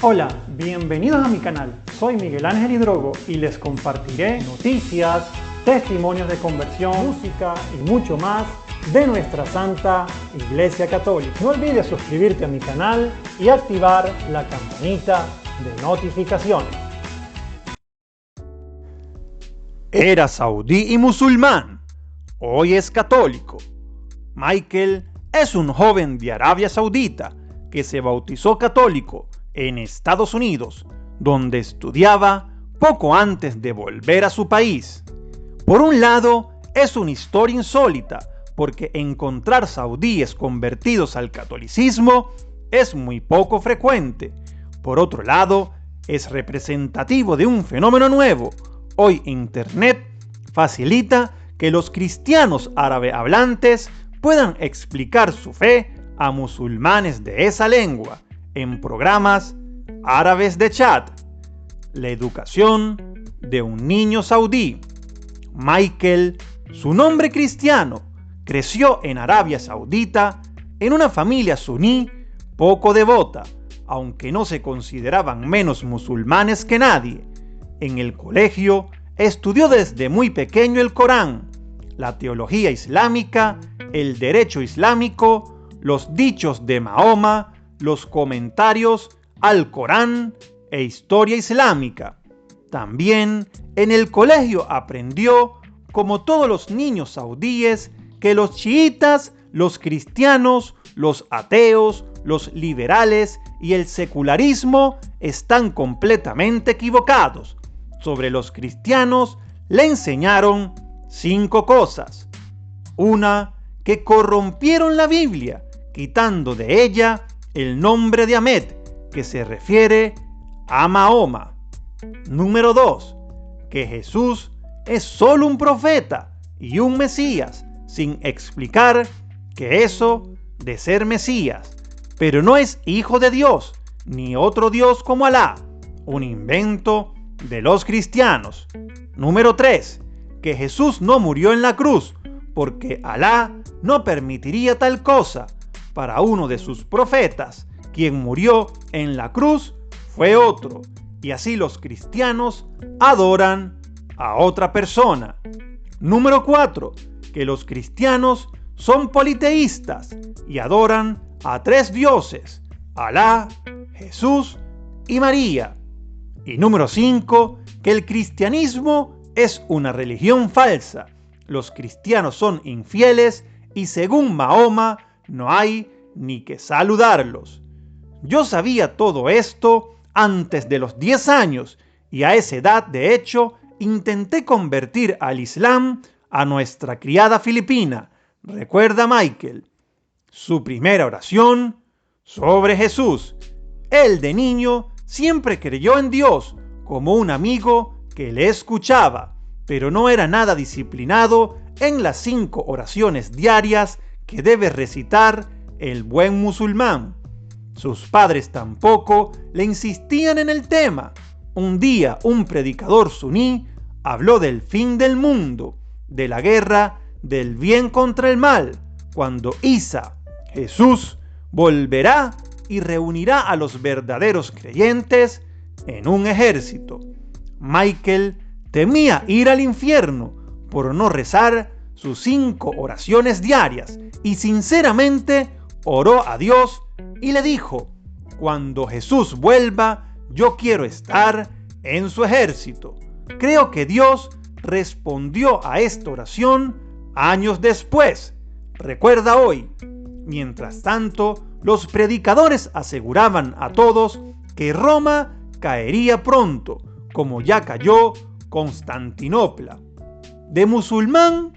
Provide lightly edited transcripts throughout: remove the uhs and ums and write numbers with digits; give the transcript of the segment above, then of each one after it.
Hola, bienvenidos a mi canal. Soy Miguel Ángel Hidrogo y les compartiré noticias, testimonios de conversión, música y mucho más de nuestra Santa Iglesia Católica. No olvides suscribirte a mi canal y activar la campanita de notificaciones. Era saudí y musulmán. Hoy es católico. Michael es un joven de Arabia Saudita que se bautizó católico en Estados Unidos, donde estudiaba poco antes de volver a su país. Por un lado, es una historia insólita, porque encontrar saudíes convertidos al catolicismo es muy poco frecuente. Por otro lado, es representativo de un fenómeno nuevo. Hoy Internet facilita que los cristianos árabe hablantes puedan explicar su fe a musulmanes de esa lengua en programas árabes de chat. La educación de un niño saudí. Michael, su nombre cristiano, creció en Arabia Saudita en una familia suní poco devota, aunque no se consideraban menos musulmanes que nadie. En el colegio estudió desde muy pequeño el Corán, la teología islámica, el derecho islámico, los dichos de Mahoma, los comentarios al Corán e historia islámica. También en el colegio aprendió, como todos los niños saudíes, que los chiitas, los cristianos, los ateos, los liberales y el secularismo están completamente equivocados. Sobre los cristianos le enseñaron 5 cosas. Una, que corrompieron la Biblia, quitando de ella el nombre de Ahmed, que se refiere a Mahoma. Número 2, que Jesús es solo un profeta y un Mesías, sin explicar que eso de ser Mesías, pero no es hijo de Dios, ni otro Dios como Alá, un invento de los cristianos. Número 3, que Jesús no murió en la cruz, porque Alá no permitiría tal cosa. Para uno de sus profetas, quien murió en la cruz fue otro, y así los cristianos adoran a otra persona. Número 4, que los cristianos son politeístas y adoran a 3 dioses, Alá, Jesús y María. Y número 5, que el cristianismo es una religión falsa. Los cristianos son infieles y según Mahoma no hay ni que saludarlos. Yo sabía todo esto antes de los 10 años y a esa edad, de hecho, intenté convertir al Islam a nuestra criada filipina. Recuerda Michael. Su primera oración sobre Jesús. Él de niño siempre creyó en Dios como un amigo que le escuchaba, pero no era nada disciplinado en las 5 oraciones diarias que debe recitar el buen musulmán. Sus padres tampoco le insistían en el tema. Un día un predicador suní habló del fin del mundo, de la guerra del bien contra el mal, cuando Isa, Jesús, volverá y reunirá a los verdaderos creyentes en un ejército. Michael temía ir al infierno por no rezar sus 5 oraciones diarias y sinceramente oró a Dios y le dijo: cuando Jesús vuelva, yo quiero estar en su ejército. Creo que Dios respondió a esta oración años después. Recuerda hoy. Mientras tanto, los predicadores aseguraban a todos que Roma caería pronto, como ya cayó Constantinopla. De musulmán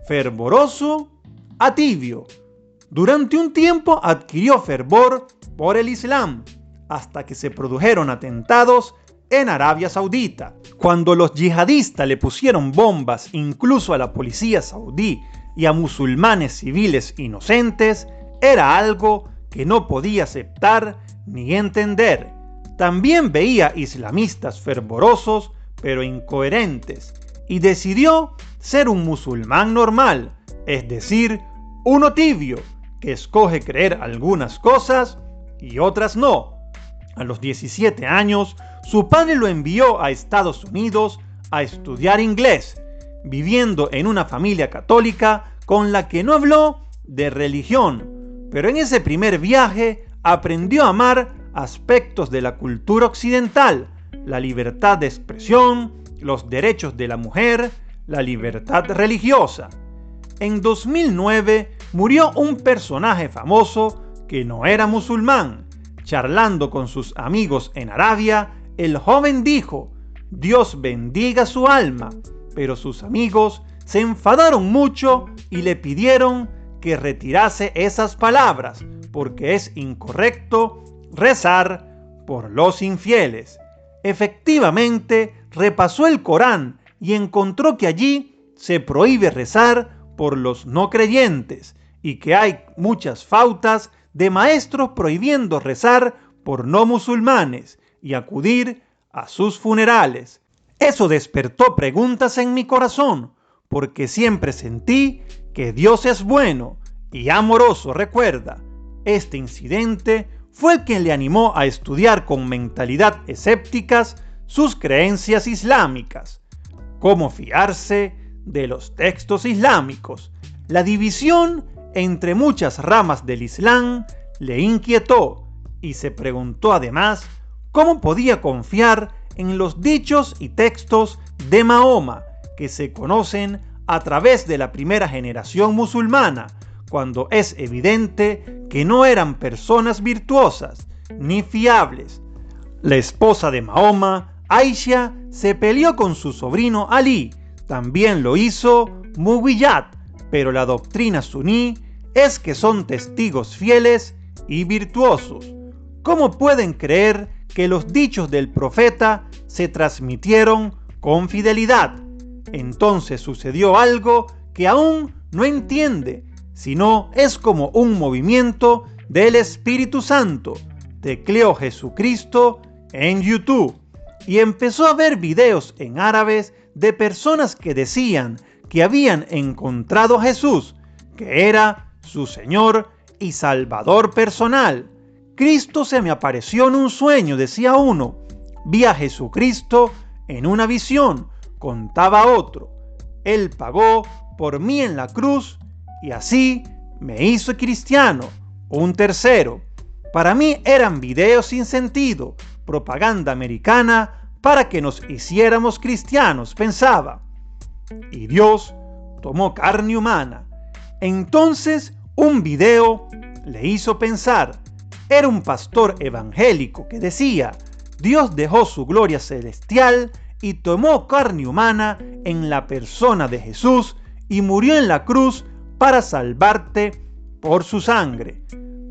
fervoroso a tibio. Durante un tiempo adquirió fervor por el Islam, hasta que se produjeron atentados en Arabia Saudita. Cuando los yihadistas le pusieron bombas incluso a la policía saudí y a musulmanes civiles inocentes, era algo que no podía aceptar ni entender. También veía islamistas fervorosos pero incoherentes y decidió ser un musulmán normal, es decir, uno tibio, que escoge creer algunas cosas y otras no. A los 17 años, su padre lo envió a Estados Unidos a estudiar inglés, viviendo en una familia católica con la que no habló de religión, pero en ese primer viaje aprendió a amar aspectos de la cultura occidental, la libertad de expresión, los derechos de la mujer, la libertad religiosa. En 2009 murió un personaje famoso que no era musulmán. Charlando con sus amigos en Arabia, el joven dijo: Dios bendiga su alma, pero sus amigos se enfadaron mucho y le pidieron que retirase esas palabras, porque es incorrecto rezar por los infieles. Efectivamente, repasó el Corán y encontró que allí se prohíbe rezar por los no creyentes y que hay muchas pautas de maestros prohibiendo rezar por no musulmanes y acudir a sus funerales. Eso despertó preguntas en mi corazón, porque siempre sentí que Dios es bueno y amoroso. Recuerda, este incidente fue el que le animó a estudiar con mentalidad escépticas sus creencias islámicas. ¿Cómo fiarse de los textos islámicos? La división entre muchas ramas del Islam le inquietó y se preguntó además cómo podía confiar en los dichos y textos de Mahoma, que se conocen a través de la primera generación musulmana, cuando es evidente que no eran personas virtuosas ni fiables. La esposa de Mahoma, Aisha, se peleó con su sobrino Ali. También lo hizo Muawiyah, pero la doctrina suní es que son testigos fieles y virtuosos. ¿Cómo pueden creer que los dichos del profeta se transmitieron con fidelidad? Entonces sucedió algo que aún no entiende, sino es como un movimiento del Espíritu Santo. Tecleó Jesucristo en YouTube y empezó a ver videos en árabes de personas que decían que habían encontrado a Jesús, que era su Señor y Salvador personal. Cristo se me apareció en un sueño, decía uno. Vi a Jesucristo en una visión, contaba otro. Él pagó por mí en la cruz y así me hizo cristiano, un tercero. Para mí eran videos sin sentido, propaganda americana para que nos hiciéramos cristianos, pensaba. Y Dios tomó carne humana. Entonces un video le hizo pensar. Era un pastor evangélico que decía: Dios dejó su gloria celestial y tomó carne humana en la persona de Jesús y murió en la cruz para salvarte por su sangre.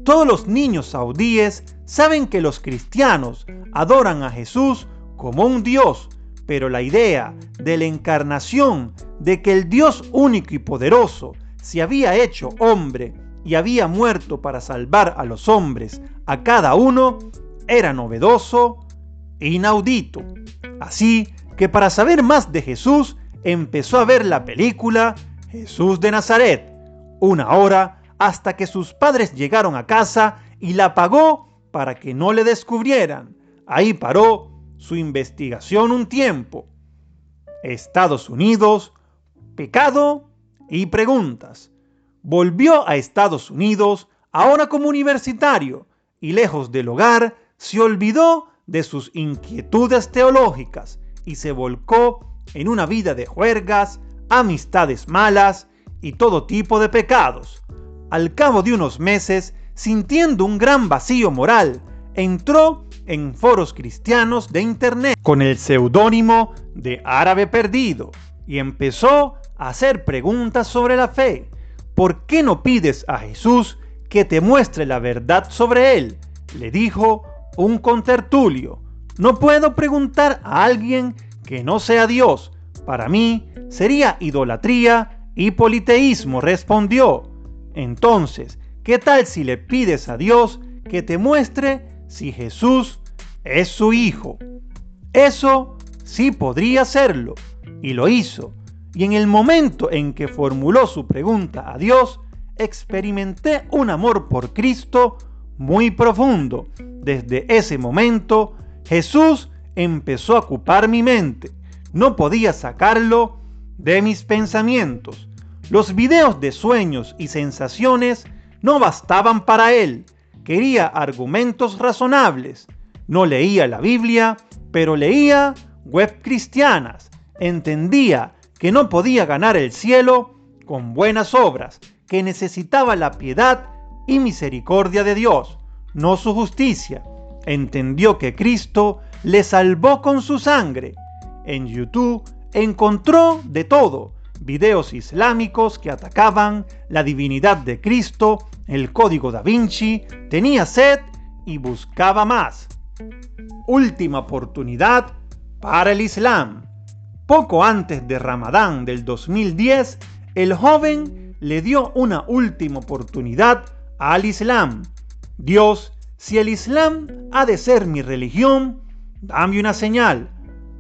Todos los niños saudíes saben que los cristianos adoran a Jesús como un Dios, pero la idea de la encarnación, de que el Dios único y poderoso se había hecho hombre y había muerto para salvar a los hombres, a cada uno, era novedoso e inaudito. Así que para saber más de Jesús, empezó a ver la película Jesús de Nazaret, 1 hora hasta que sus padres llegaron a casa y la apagó para que no le descubrieran. Ahí paró su investigación un tiempo. Estados Unidos, pecado y preguntas. Volvió a Estados Unidos, ahora como universitario, y lejos del hogar, se olvidó de sus inquietudes teológicas y se volcó en una vida de juergas, amistades malas y todo tipo de pecados. Al cabo de unos meses, sintiendo un gran vacío moral, entró en foros cristianos de internet con el seudónimo de Árabe Perdido y empezó a hacer preguntas sobre la fe. ¿Por qué no pides a Jesús que te muestre la verdad sobre él?, le dijo un contertulio. No puedo preguntar a alguien que no sea Dios. Para mí sería idolatría y politeísmo, respondió. Entonces, ¿qué tal si le pides a Dios que te muestre si Jesús es su hijo? Eso sí podría hacerlo, y lo hizo. Y en el momento en que formuló su pregunta a Dios, experimenté un amor por Cristo muy profundo. Desde ese momento, Jesús empezó a ocupar mi mente. No podía sacarlo de mis pensamientos. Los videos de sueños y sensaciones no bastaban para él. Quería argumentos razonables. No leía la Biblia, pero leía web cristianas. Entendía que no podía ganar el cielo con buenas obras, que necesitaba la piedad y misericordia de Dios, no su justicia. Entendió que Cristo le salvó con su sangre. En YouTube encontró de todo: videos islámicos que atacaban la divinidad de Cristo, el código da Vinci. Tenía sed y buscaba más. Última oportunidad para el Islam. Poco antes de Ramadán del 2010, el joven le dio una última oportunidad al Islam. Dios, si el Islam ha de ser mi religión, dame una señal.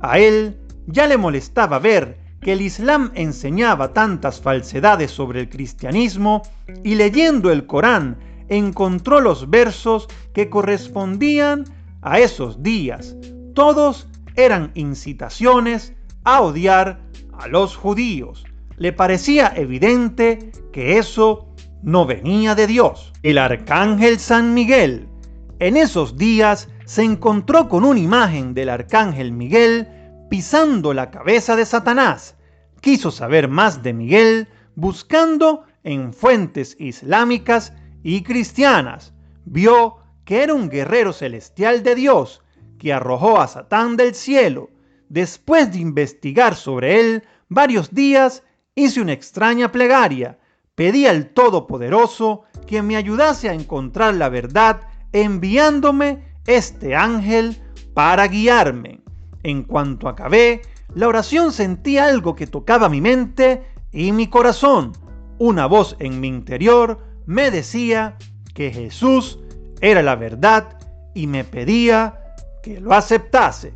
A él ya le molestaba ver que el Islam enseñaba tantas falsedades sobre el cristianismo, y leyendo el Corán encontró los versos que correspondían a esos días. Todos eran incitaciones a odiar a los judíos. Le parecía evidente que eso no venía de Dios. El arcángel San Miguel. En esos días se encontró con una imagen del arcángel Miguel pisando la cabeza de Satanás. Quiso saber más de Miguel buscando en fuentes islámicas y cristianas. Vio que era un guerrero celestial de Dios que arrojó a Satán del cielo. Después de investigar sobre él varios días, hice una extraña plegaria. Pedí al Todopoderoso que me ayudase a encontrar la verdad, enviándome este ángel para guiarme. En cuanto acabé la oración, sentí algo que tocaba mi mente y mi corazón. Una voz en mi interior me decía que Jesús era la verdad y me pedía que lo aceptase.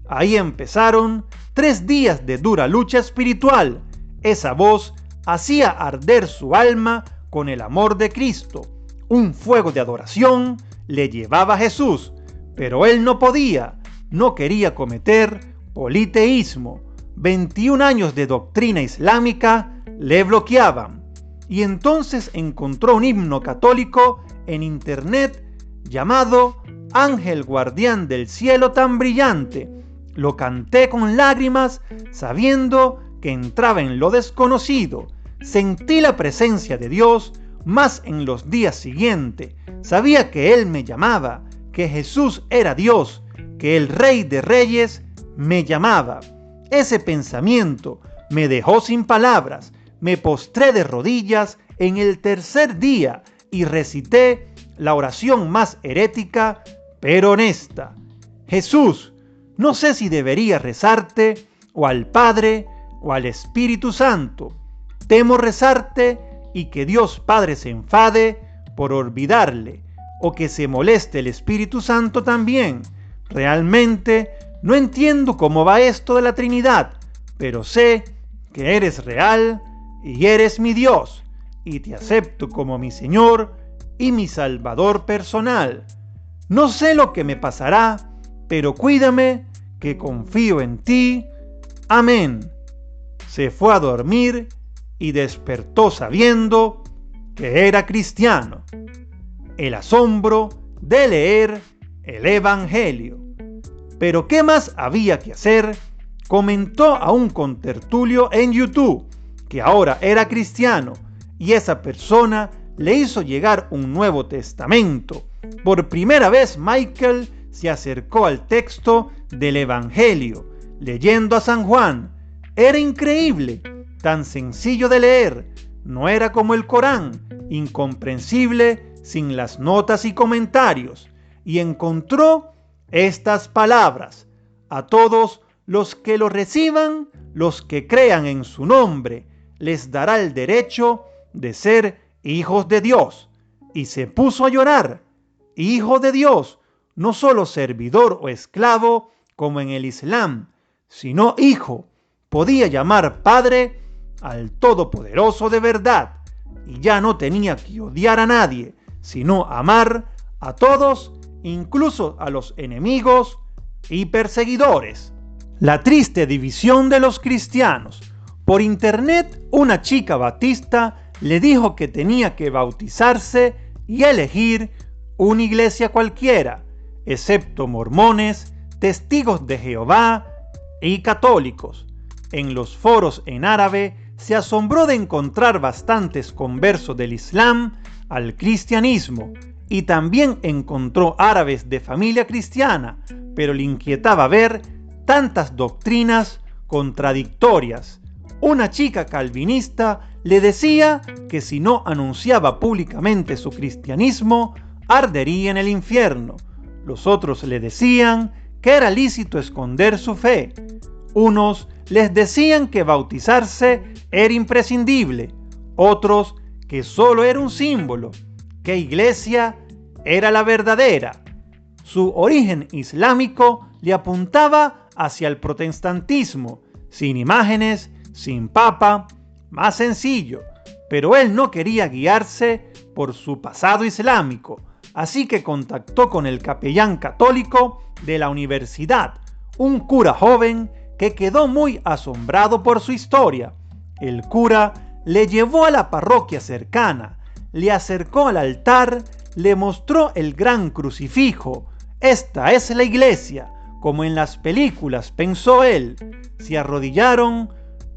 Ahí empezaron 3 días de dura lucha espiritual. Esa voz hacía arder su alma con el amor de Cristo. Un fuego de adoración le llevaba a Jesús, pero él no podía, no quería cometer politeísmo. 21 años de doctrina islámica le bloqueaban. Y entonces encontró un himno católico en internet llamado Ángel Guardián del Cielo tan brillante. Lo canté con lágrimas, sabiendo que entraba en lo desconocido. Sentí la presencia de Dios más en los días siguientes. Sabía que Él me llamaba, que Jesús era Dios, que el Rey de Reyes me llamaba. Ese pensamiento me dejó sin palabras. Me postré de rodillas en el tercer día y recité la oración más herética, pero honesta. Jesús, no sé si debería rezarte o al Padre o al Espíritu Santo. Temo rezarte y que Dios Padre se enfade por olvidarle, o que se moleste el Espíritu Santo también. Realmente no entiendo cómo va esto de la Trinidad, pero sé que eres real y eres mi Dios, y te acepto como mi Señor y mi Salvador personal. No sé lo que me pasará, pero cuídame, que confío en ti. Amén. Se fue a dormir y despertó sabiendo que era cristiano. El asombro de leer el Evangelio. Pero ¿qué más había que hacer? Comentó a un contertulio en YouTube que ahora era cristiano, y esa persona le hizo llegar un Nuevo Testamento. Por primera vez Michael se acercó al texto del Evangelio, leyendo a San Juan. Era increíble, tan sencillo de leer. No era como el Corán, incomprensible, sin las notas y comentarios. Y encontró estas palabras: a todos los que lo reciban, los que crean en su nombre, les dará el derecho de ser hijos de Dios. Y se puso a llorar. Hijo de Dios, no solo servidor o esclavo como en el Islam, sino hijo. Podía llamar padre al Todopoderoso de verdad, y ya no tenía que odiar a nadie, sino amar a todos, incluso a los enemigos y perseguidores. La triste división de los cristianos. Por internet, una chica batista le dijo que tenía que bautizarse y elegir una iglesia cualquiera, excepto mormones, testigos de Jehová y católicos. En los foros en árabe se asombró de encontrar bastantes conversos del Islam al cristianismo y también encontró árabes de familia cristiana, pero le inquietaba ver tantas doctrinas contradictorias. Una chica calvinista le decía que si no anunciaba públicamente su cristianismo, ardería en el infierno. Los otros le decían que era lícito esconder su fe. Unos les decían que bautizarse era imprescindible, otros que solo era un símbolo, que iglesia era la verdadera. Su origen islámico le apuntaba hacia el protestantismo, sin imágenes, sin papa, más sencillo, pero él no quería guiarse por su pasado islámico, así que contactó con el capellán católico de la universidad, un cura joven que quedó muy asombrado por su historia. El cura le llevó a la parroquia cercana, le acercó al altar, le mostró el gran crucifijo. Esta es la iglesia, como en las películas, pensó él. Se arrodillaron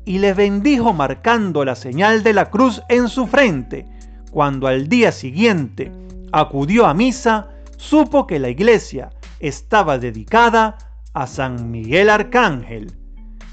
y le bendijo marcando la señal de la cruz en su frente. Cuando al día siguiente acudió a misa, supo que la iglesia estaba dedicada a San Miguel Arcángel.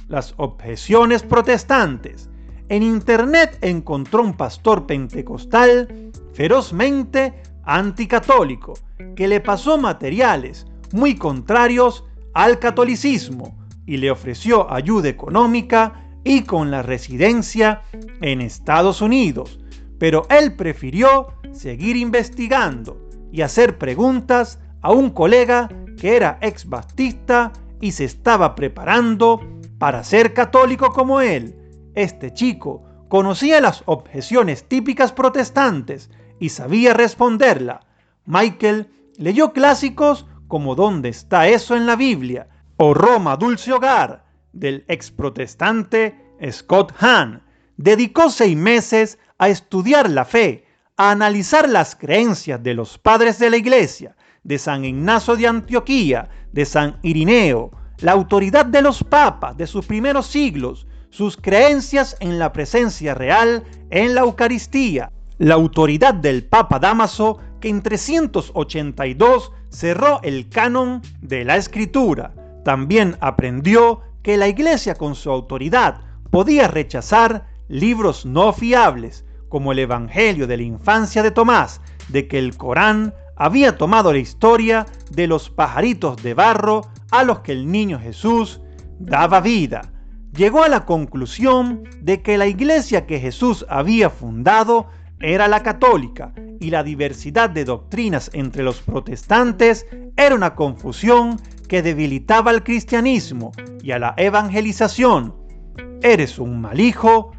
Las objeciones protestantes. En internet encontró un pastor pentecostal ferozmente anticatólico que le pasó materiales muy contrarios al catolicismo y le ofreció ayuda económica y con la residencia en Estados Unidos, pero él prefirió seguir investigando y hacer preguntas a un colega que era ex baptista y se estaba preparando para ser católico como él. Este chico conocía las objeciones típicas protestantes y sabía responderla. Michael leyó clásicos como ¿Dónde está eso en la Biblia? O Roma, dulce hogar, del ex protestante Scott Hahn. Dedicó 6 meses a estudiar la fe, a analizar las creencias de los padres de la iglesia, de San Ignacio de Antioquía, de San Irineo, la autoridad de los papas de sus primeros siglos, sus creencias en la presencia real en la Eucaristía, la autoridad del Papa Dámaso, que en 382 cerró el canon de la Escritura. También aprendió que la Iglesia con su autoridad podía rechazar libros no fiables, como el Evangelio de la infancia de Tomás, de que el Corán había tomado la historia de los pajaritos de barro a los que el niño Jesús daba vida. Llegó a la conclusión de que la iglesia que Jesús había fundado era la católica y la diversidad de doctrinas entre los protestantes era una confusión que debilitaba al cristianismo y a la evangelización. Eres un mal hijo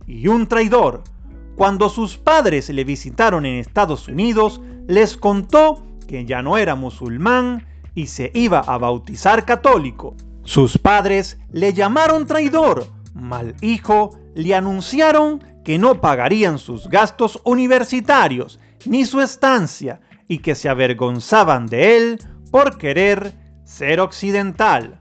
y un traidor. Cuando sus padres le visitaron en Estados Unidos, les contó que ya no era musulmán y se iba a bautizar católico. Sus padres le llamaron traidor, mal hijo, le anunciaron que no pagarían sus gastos universitarios ni su estancia y que se avergonzaban de él por querer ser occidental.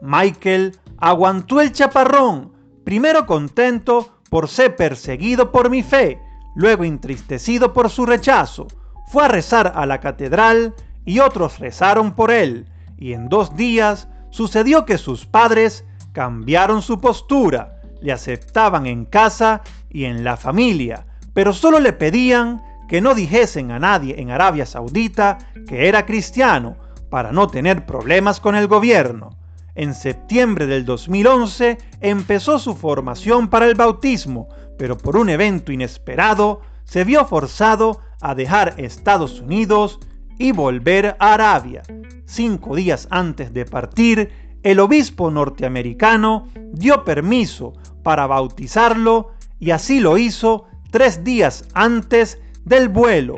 Michael aguantó el chaparrón, primero contento por ser perseguido por mi fe, luego entristecido por su rechazo. Fue a rezar a la catedral y otros rezaron por él, y en 2 días sucedió que sus padres cambiaron su postura, le aceptaban en casa y en la familia, pero solo le pedían que no dijesen a nadie en Arabia Saudita que era cristiano, para no tener problemas con el gobierno. En septiembre del 2011 empezó su formación para el bautismo, pero por un evento inesperado se vio forzado a dejar Estados Unidos y volver a Arabia. 5 días antes de partir, el obispo norteamericano dio permiso para bautizarlo y así lo hizo 3 días antes del vuelo.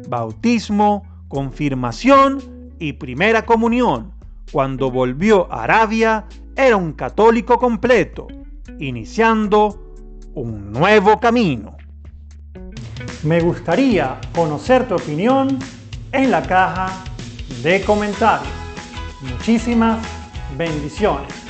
Bautismo confirmación y primera comunión. Cuando volvió a Arabia, era un católico completo, iniciando un nuevo camino. Me gustaría conocer tu opinión en la caja de comentarios. Muchísimas bendiciones.